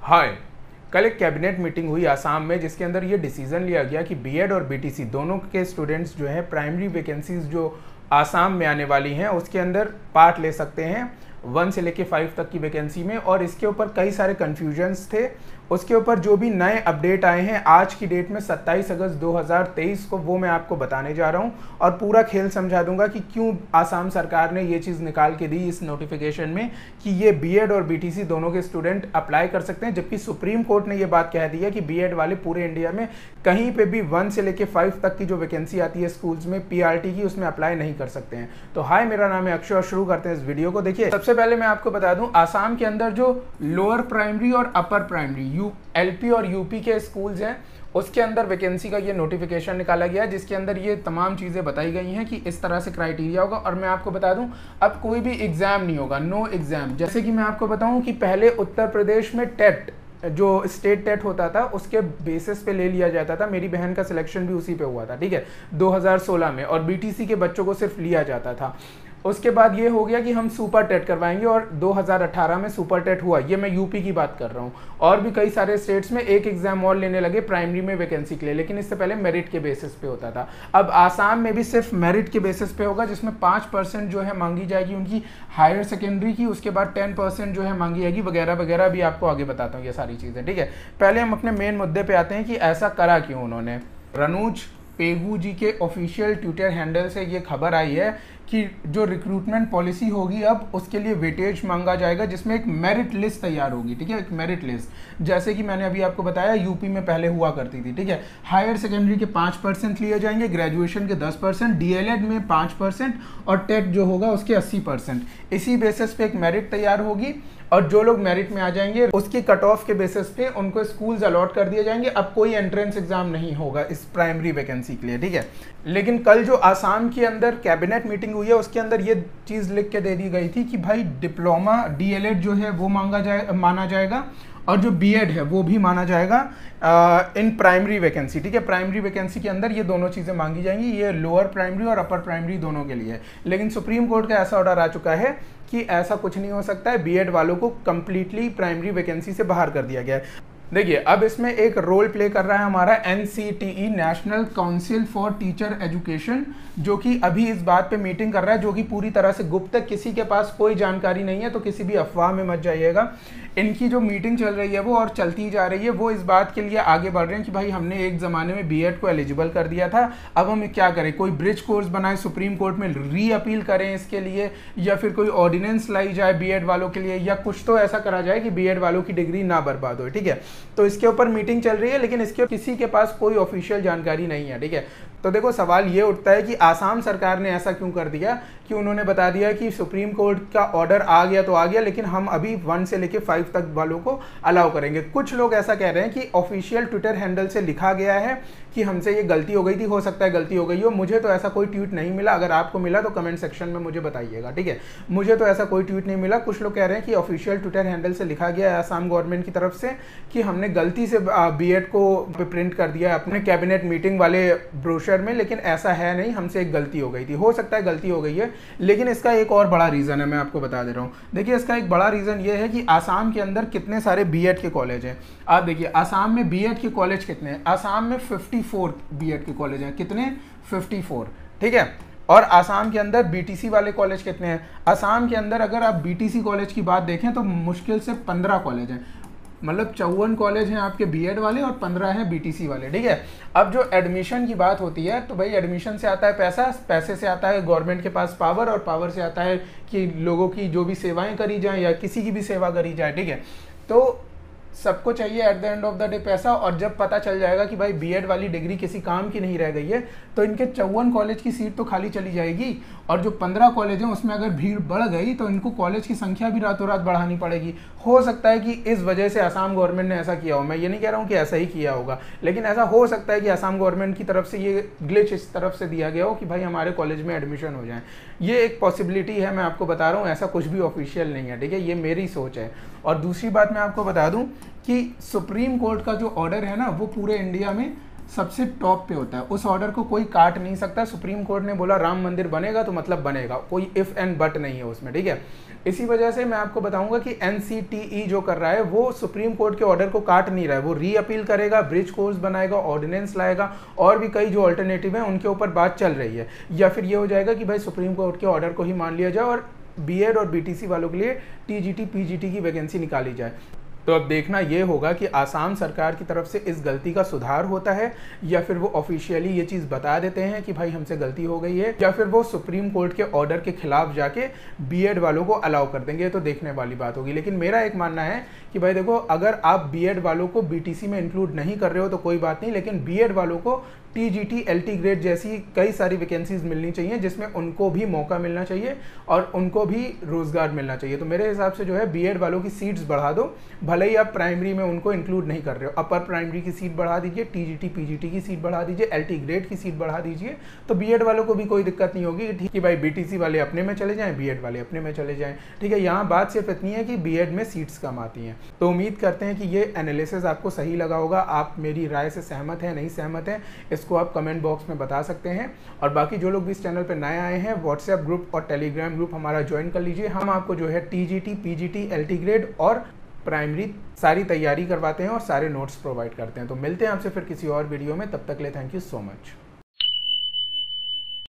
हाय। कल एक cabinet meeting हुई आसाम में, जिसके अंदर ये डिसीजन लिया गया कि बीएड और बीटीसी दोनों के स्टूडेंट्स जो हैं प्राइमरी वैकेंसीज जो आसाम में आने वाली हैं उसके अंदर पार्ट ले सकते हैं 1 से लेके 5 तक की वैकेंसी में। और इसके ऊपर कई सारे कन्फ्यूजन्स थे। उसके ऊपर जो भी नए अपडेट आए हैं आज की डेट में 27 अगस्त 2023 को, वो मैं आपको बताने जा रहा हूं और पूरा खेल समझा दूंगा कि क्यों आसाम सरकार ने ये चीज़ निकाल के दी इस नोटिफिकेशन में कि ये बीएड और बीटीसी दोनों के स्टूडेंट अप्लाई कर सकते हैं, जबकि सुप्रीम कोर्ट ने ये बात कह दी है कि बीएड वाले पूरे इंडिया में कहीं पे भी 1 से लेके 5 तक की जो वैकेंसी आती है स्कूल्स में पीआरटी की, उसमें अप्लाई नहीं कर सकते हैं। तो हाय, मेरा नाम है अक्षय और शुरू करते हैं इस वीडियो को। देखिए, सबसे पहले मैं आपको बता दूं, आसाम के अंदर जो लोअर प्राइमरी और अपर प्राइमरी एलपी और यूपी के स्कूल्स हैं उसके अंदर वैकेंसी का ये नोटिफिकेशन निकाला गया है, जिसके अंदर ये तमाम चीज़ें बताई गई हैं कि इस तरह से क्राइटेरिया होगा। और मैं आपको बता दूं, अब कोई भी एग्जाम नहीं होगा, नो एग्जाम। जैसे कि मैं आपको बताऊं कि पहले उत्तर प्रदेश में टेट, जो स्टेट टेट होता था, उसके बेसिस पे ले लिया जाता था। मेरी बहन का सिलेक्शन भी उसी पे हुआ था, ठीक है, 2016 में। और बीटीसी के बच्चों को सिर्फ लिया जाता था। उसके बाद ये हो गया कि हम सुपर टेट करवाएंगे और 2018 में सुपर टेट हुआ। ये मैं यूपी की बात कर रहा हूँ। और भी कई सारे स्टेट्स में एक एग्जाम और लेने लगे प्राइमरी में वैकेंसी के लिए, लेकिन इससे पहले मेरिट के बेसिस पे होता था। अब आसाम में भी सिर्फ मेरिट के बेसिस पे होगा, जिसमें 5% जो है मांगी जाएगी उनकी हायर सेकेंडरी की, उसके बाद 10% जो है मांगी जाएगी, वगैरह वगैरह। भी आपको आगे बताता हूँ ये सारी चीज़ें, ठीक है। पहले हम अपने मेन मुद्दे पर आते हैं कि ऐसा करा क्यों उन्होंने। रनूज पेगू जी के ऑफिशियल ट्विटर हैंडल से ये खबर आई है कि जो रिक्रूटमेंट पॉलिसी होगी अब उसके लिए वेटेज मांगा जाएगा, जिसमें एक मेरिट लिस्ट तैयार होगी, ठीक है, एक मेरिट लिस्ट। जैसे कि मैंने अभी आपको बताया यूपी में पहले हुआ करती थी, ठीक है। हायर सेकेंडरी के 5% लिए जाएंगे, ग्रेजुएशन के 10%, डीएलएड में 5% और टेट जो होगा उसके 80%। इसी बेसिस पे एक मेरिट तैयार होगी और जो लोग मेरिट में आ जाएंगे उसकी कट ऑफ के बेसिस पे उनको स्कूल्स अलॉट कर दिए जाएंगे। अब कोई एंट्रेंस एग्जाम नहीं होगा इस प्राइमरी वैकेंसी के लिए, ठीक है। लेकिन कल जो आसाम के अंदर कैबिनेट मीटिंग हुई है उसके अंदर ये चीज़ लिख के दे दी गई थी कि भाई डिप्लोमा डीएलएड जो है वो माना जाएगा और जो बीएड है वो भी माना जाएगा इन प्राइमरी वैकेंसी, ठीक है। प्राइमरी वैकेंसी के अंदर ये दोनों चीज़ें मांगी जाएंगी, ये लोअर प्राइमरी और अपर प्राइमरी दोनों के लिए। लेकिन सुप्रीम कोर्ट का ऐसा ऑर्डर आ चुका है कि ऐसा कुछ नहीं हो सकता है, बीएड वालों को कंप्लीटली प्राइमरी वैकेंसी से बाहर कर दिया गया है। देखिए, अब इसमें एक रोल प्ले कर रहा है हमारा NCTE, national council for teacher education, जो कि अभी इस बात पे मीटिंग कर रहा है, जो कि पूरी तरह से गुप्त है, किसी के पास कोई जानकारी नहीं है। तो किसी भी अफवाह में मत जाइएगा। इनकी जो मीटिंग चल रही है वो और चलती जा रही है, वो इस बात के लिए आगे बढ़ रहे हैं कि भाई हमने एक ज़माने में बीएड को एलिजिबल कर दिया था, अब हम क्या करें, कोई ब्रिज कोर्स बनाए, सुप्रीम कोर्ट में री अपील करें इसके लिए, या फिर कोई ऑर्डिनेंस लाई जाए बीएड वालों के लिए, या कुछ तो ऐसा करा जाए कि बीएड वालों की डिग्री ना बर्बाद हो, ठीक है। तो इसके ऊपर मीटिंग चल रही है, लेकिन इसके किसी के पास कोई ऑफिशियल जानकारी नहीं है, ठीक है। तो देखो, सवाल ये उठता है कि आसाम सरकार ने ऐसा क्यों कर दिया कि उन्होंने बता दिया कि सुप्रीम कोर्ट का ऑर्डर आ गया तो आ गया, लेकिन हम अभी 1 से लेके 5 तक वालों को अलाउ करेंगे। कुछ लोग ऐसा कह रहे हैं कि ऑफिशियल ट्विटर हैंडल से लिखा गया है कि हमसे ये गलती हो गई थी, हो सकता है गलती हो गई हो। मुझे तो ऐसा कोई ट्वीट नहीं मिला, अगर आपको मिला तो कमेंट सेक्शन में मुझे बताइएगा, ठीक है। मुझे तो ऐसा कोई ट्वीट नहीं मिला। कुछ लोग कह रहे हैं कि ऑफिशियल ट्विटर हैंडल से लिखा गया है आसाम गवर्नमेंट की तरफ से कि हमने गलती से बीएड को प्रिंट कर दिया अपने कैबिनेट मीटिंग वाले ब्रोशर में, लेकिन ऐसा है नहीं, हमसे एक गलती हो गई थी। हो सकता है गलती हो गई है, लेकिन इसका एक और बड़ा रीज़न है, मैं आपको बता दे रहा हूँ। देखिए, इसका एक बड़ा रीज़न ये है कि आसाम के अंदर कितने सारे बीएड के कॉलेज हैं। आप देखिए, आसाम में बीएड के कॉलेज कितने हैं। आसाम में 54 बीएड के कॉलेज हैं। कितने? 54, ठीक है। और आसाम के अंदर बीटीसी वाले कॉलेज कितने हैं? आसाम के अंदर अगर आप बीटीसी कॉलेज की बात देखें तो मुश्किल से 15 कॉलेज हैं। मतलब 54 कॉलेज हैं आपके बीएड वाले और 15 हैं बीटीसी वाले, ठीक है। अब जो एडमिशन की बात होती है तो भाई एडमिशन से आता है पैसा, पैसे से आता है गवर्नमेंट के पास पावर, और पावर से आता है कि लोगों की जो भी सेवाएं करी जाएं या किसी की भी सेवा करी जाए, ठीक है। तो सबको चाहिए at the end of the day पैसा। और जब पता चल जाएगा कि भाई बीएड वाली डिग्री किसी काम की नहीं रह गई है तो इनके 54 कॉलेज की सीट तो खाली चली जाएगी, और जो 15 कॉलेज हैं उसमें अगर भीड़ बढ़ गई तो इनको कॉलेज की संख्या भी रातों रात बढ़ानी पड़ेगी। हो सकता है कि इस वजह से आसाम गवर्नमेंट ने ऐसा किया हो। मैं ये नहीं कह रहा हूँ कि ऐसा ही किया होगा, लेकिन ऐसा हो सकता है कि आसाम गवर्नमेंट की तरफ से ये ग्लिच इस तरफ से दिया गया हो कि भाई हमारे कॉलेज में एडमिशन हो जाए। ये एक पॉसिबिलिटी है, मैं आपको बता रहा हूँ, ऐसा कुछ भी ऑफिशियल नहीं है, ठीक है। ये मेरी सोच है। और दूसरी बात मैं आपको बता दूं कि सुप्रीम कोर्ट का जो ऑर्डर है ना, वो पूरे इंडिया में सबसे टॉप पे होता है, उस ऑर्डर को कोई काट नहीं सकता। सुप्रीम कोर्ट ने बोला राम मंदिर बनेगा तो मतलब बनेगा, कोई इफ एंड बट नहीं है उसमें, ठीक है। इसी वजह से मैं आपको बताऊंगा कि एनसीटीई जो कर रहा है वो सुप्रीम कोर्ट के ऑर्डर को काट नहीं रहा है, वो री अपील करेगा, ब्रिज कोर्स बनाएगा, ऑर्डिनेंस लाएगा, और भी कई जो अल्टरनेटिव है उनके ऊपर बात चल रही है। या फिर ये हो जाएगा कि भाई सुप्रीम कोर्ट के ऑर्डर को ही मान लिया जाए और बीएड और बीटीसी वालों के लिए टीजीटी पीजीटी की वैकेंसी निकाली जाए। तो अब देखना ये होगा कि आसाम सरकार की तरफ से इस गलती का सुधार होता है, या फिर वो ऑफिशियली ये चीज़ बता देते हैं कि भाई हमसे गलती हो गई है, या फिर वो सुप्रीम कोर्ट के ऑर्डर के खिलाफ जाके बीएड वालों को अलाउ कर देंगे। तो देखने वाली बात होगी। लेकिन मेरा एक मानना है कि भाई देखो, अगर आप बीएड वालों को बीटीसी में इंक्लूड नहीं कर रहे हो तो कोई बात नहीं, लेकिन बीएड वालों को टीजीटी एलटी ग्रेड जैसी कई सारी वैकेंसीज मिलनी चाहिए जिसमें उनको भी मौका मिलना चाहिए और उनको भी रोजगार मिलना चाहिए। तो मेरे हिसाब से जो है बीएड वालों की सीट्स बढ़ा दो, भले ही आप प्राइमरी में उनको इंक्लूड नहीं कर रहे हो, अपर प्राइमरी की सीट बढ़ा दीजिए, टीजीटी पीजीटी की सीट बढ़ा दीजिए, एलटी ग्रेड की सीट बढ़ा दीजिए, तो बीएड वालों को भी कोई दिक्कत नहीं होगी। ठीक है भाई, बीटीसी वाले अपने में चले जाएं, बीएड वाले अपने में चले जाएं, ठीक है। यहाँ बात सिर्फ इतनी है कि बीएड में सीट्स कम आती हैं। तो उम्मीद करते हैं कि ये एनालिसिस आपको सही लगा होगा। आप मेरी राय से सहमत हैं, नहीं सहमत हैं, इसको आप कमेंट बॉक्स में बता सकते हैं। और बाकी जो लोग भी इस चैनल पर नए आए हैं, व्हाट्सएप ग्रुप और टेलीग्राम ग्रुप हमारा ज्वाइन कर लीजिए। हम आपको जो है टीजीटी पीजीटी एलटी ग्रेड और प्राइमरी सारी तैयारी करवाते हैं और सारे नोट्स प्रोवाइड करते हैं। तो मिलते हैं आपसे फिर किसी और वीडियो में, तब तक के लिए थैंक यू सो मच।